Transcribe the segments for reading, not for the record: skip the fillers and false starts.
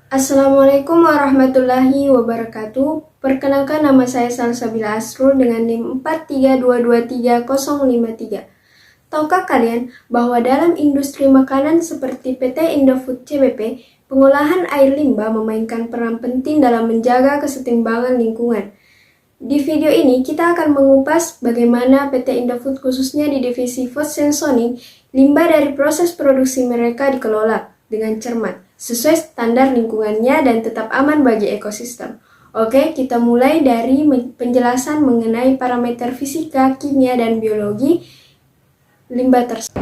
Assalamualaikum warahmatullahi wabarakatuh. Perkenalkan, nama saya Salsabila Asrul dengan NIM 43223053. Tahukah kalian bahwa dalam industri makanan seperti PT Indofood CBP, pengolahan air limbah memainkan peran penting dalam menjaga kesetimbangan lingkungan? Di video ini kita akan mengupas bagaimana PT Indofood khususnya di divisi food sensoring, limbah dari proses produksi mereka dikelola dengan cermat, sesuai standar lingkungannya dan tetap aman bagi ekosistem. Oke, kita mulai dari penjelasan mengenai parameter fisika, kimia, dan biologi limbah tersebut.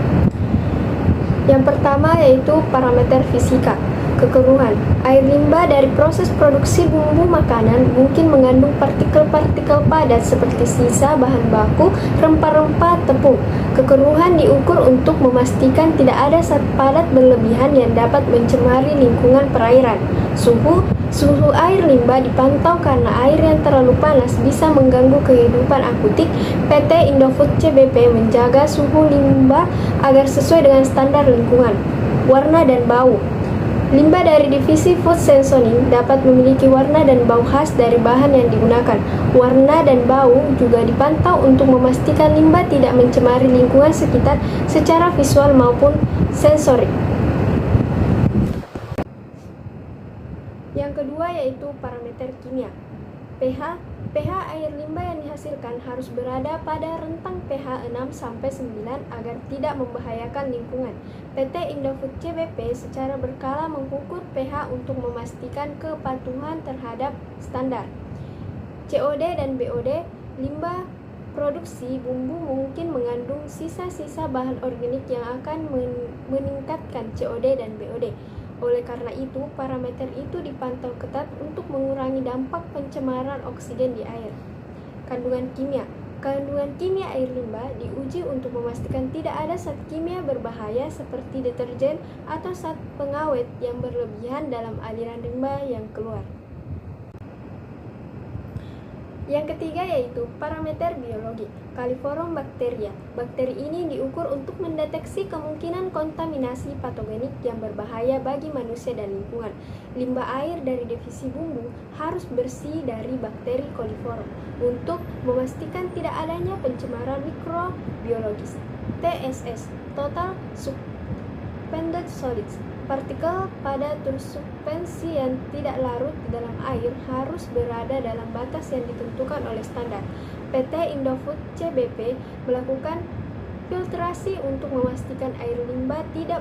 Yang pertama yaitu parameter fisika. Kekeruhan. Air limbah dari proses produksi bumbu makanan mungkin mengandung partikel-partikel padat seperti sisa bahan baku, rempah-rempah, tepung. Kekeruhan diukur untuk memastikan tidak ada zat padat berlebihan yang dapat mencemari lingkungan perairan. Suhu air limbah dipantau karena air yang terlalu panas bisa mengganggu kehidupan akuatik. PT Indofood CBP menjaga suhu limbah agar sesuai dengan standar lingkungan. Warna dan bau. Limbah dari divisi food sensoring dapat memiliki warna dan bau khas dari bahan yang digunakan. Warna dan bau juga dipantau untuk memastikan limbah tidak mencemari lingkungan sekitar secara visual maupun sensorik. Yang kedua yaitu parameter kimia. pH air limbah yang dihasilkan harus berada pada rentang pH 6-9 agar tidak membahayakan lingkungan. PT Indofood CBP secara berkala mengukur pH untuk memastikan kepatuhan terhadap standar. COD dan BOD, limbah produksi bumbu mungkin mengandung sisa-sisa bahan organik yang akan meningkatkan COD dan BOD. Oleh karena itu, parameter itu dipantau ketat untuk mengurangi dampak pencemaran oksigen di air. Kandungan kimia. Kandungan kimia air limbah diuji untuk memastikan tidak ada zat kimia berbahaya seperti deterjen atau zat pengawet yang berlebihan dalam aliran limbah yang keluar. Yang ketiga yaitu parameter biologi. Coliform bacteria. Bakteri ini diukur untuk mendeteksi kemungkinan kontaminasi patogenik yang berbahaya bagi manusia dan lingkungan. Limbah air dari divisi bumbu harus bersih dari bakteri coliform untuk memastikan tidak adanya pencemaran mikrobiologis. TSS, Total Suspended Solids. Partikel padat suspensi yang tidak larut di dalam air harus berada dalam batas yang ditentukan oleh standar. PT Indofood CBP melakukan filtrasi untuk memastikan air limbah tidak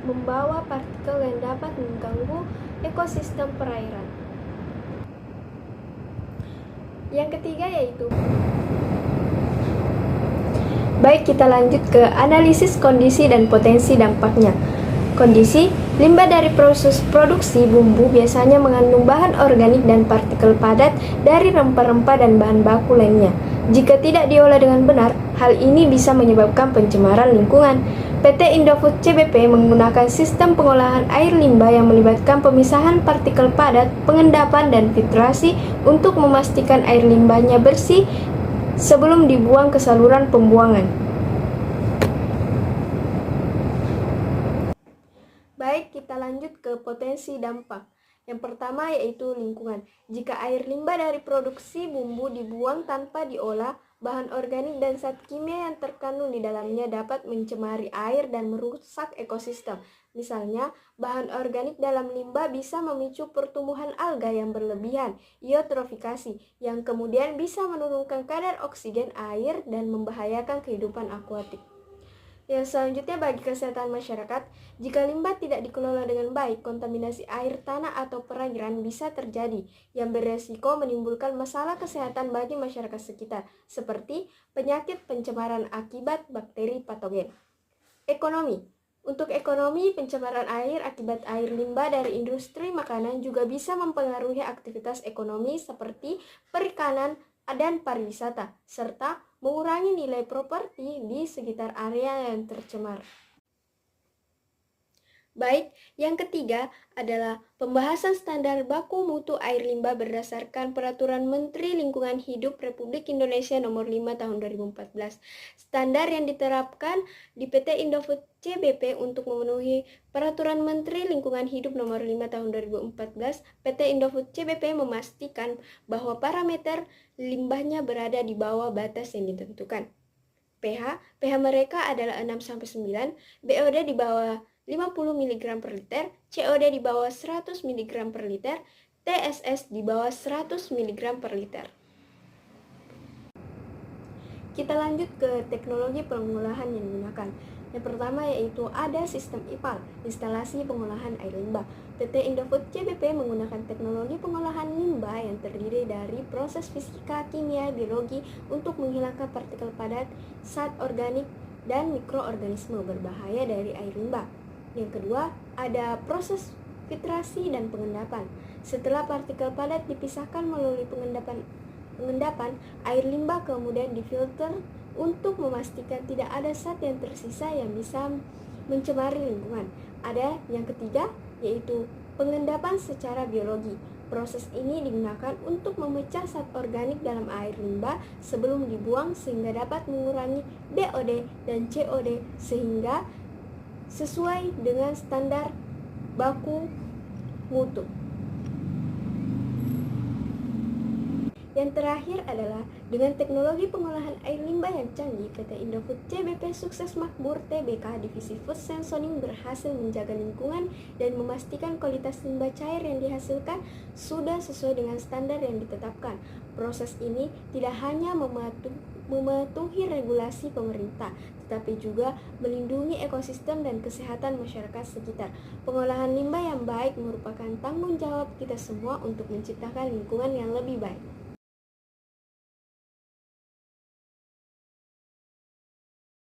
membawa partikel yang dapat mengganggu ekosistem perairan. Yang ketiga yaitu baik, kita lanjut ke analisis kondisi dan potensi dampaknya. Kondisi, limbah dari proses produksi bumbu biasanya mengandung bahan organik dan partikel padat dari rempah-rempah dan bahan baku lainnya. Jika tidak diolah dengan benar, hal ini bisa menyebabkan pencemaran lingkungan. PT Indofood CBP menggunakan sistem pengolahan air limbah yang melibatkan pemisahan partikel padat, pengendapan, dan filtrasi untuk memastikan air limbahnya bersih sebelum dibuang ke saluran pembuangan. Baik, kita lanjut ke potensi dampak. Yang pertama yaitu lingkungan. Jika air limbah dari produksi bumbu dibuang tanpa diolah, bahan organik dan zat kimia yang terkandung di dalamnya dapat mencemari air dan merusak ekosistem. Misalnya, bahan organik dalam limbah bisa memicu pertumbuhan alga yang berlebihan, eutrofikasi, yang kemudian bisa menurunkan kadar oksigen air dan membahayakan kehidupan akuatik. Yang selanjutnya bagi kesehatan masyarakat, jika limbah tidak dikelola dengan baik, kontaminasi air, tanah, atau perairan bisa terjadi yang beresiko menimbulkan masalah kesehatan bagi masyarakat sekitar, seperti penyakit pencemaran akibat bakteri patogen. Ekonomi. Untuk ekonomi, pencemaran air akibat air limbah dari industri makanan juga bisa mempengaruhi aktivitas ekonomi seperti perikanan dan pariwisata, serta mengurangi nilai properti di sekitar area yang tercemar. Baik, yang ketiga adalah pembahasan standar baku mutu air limbah berdasarkan Peraturan Menteri Lingkungan Hidup Republik Indonesia Nomor 5 Tahun 2014. Standar yang diterapkan di PT Indofood CBP untuk memenuhi Peraturan Menteri Lingkungan Hidup Nomor 5 Tahun 2014, PT Indofood CBP memastikan bahwa parameter limbahnya berada di bawah batas yang ditentukan. pH mereka adalah 6-9, BOD di bawah 50 mg per liter, COD di bawah 100 mg per liter, TSS di bawah 100 mg per liter. Kita lanjut ke teknologi pengolahan yang digunakan. Yang pertama yaitu ada sistem IPAL, instalasi pengolahan air limbah. PT Indofood CBP menggunakan teknologi pengolahan limbah yang terdiri dari proses fisika, kimia, biologi untuk menghilangkan partikel padat, zat organik, dan mikroorganisme berbahaya dari air limbah. Yang kedua, ada proses filtrasi dan pengendapan. Setelah partikel padat dipisahkan melalui pengendapan, air limbah kemudian difilter untuk memastikan tidak ada zat yang tersisa yang bisa mencemari lingkungan. Ada yang ketiga, yaitu pengendapan secara biologi. Proses ini digunakan untuk memecah zat organik dalam air limbah sebelum dibuang sehingga dapat mengurangi BOD dan COD sehingga sesuai dengan standar baku mutu. Yang terakhir adalah dengan teknologi pengolahan air limbah yang canggih, PT Indofood CBP sukses makmur TBK Divisi Food Sensoring berhasil menjaga lingkungan dan memastikan kualitas limbah cair yang dihasilkan sudah sesuai dengan standar yang ditetapkan. Proses ini tidak hanya mematuhi regulasi pemerintah, tetapi juga melindungi ekosistem dan kesehatan masyarakat sekitar. Pengolahan limbah yang baik merupakan tanggung jawab kita semua untuk menciptakan lingkungan yang lebih baik.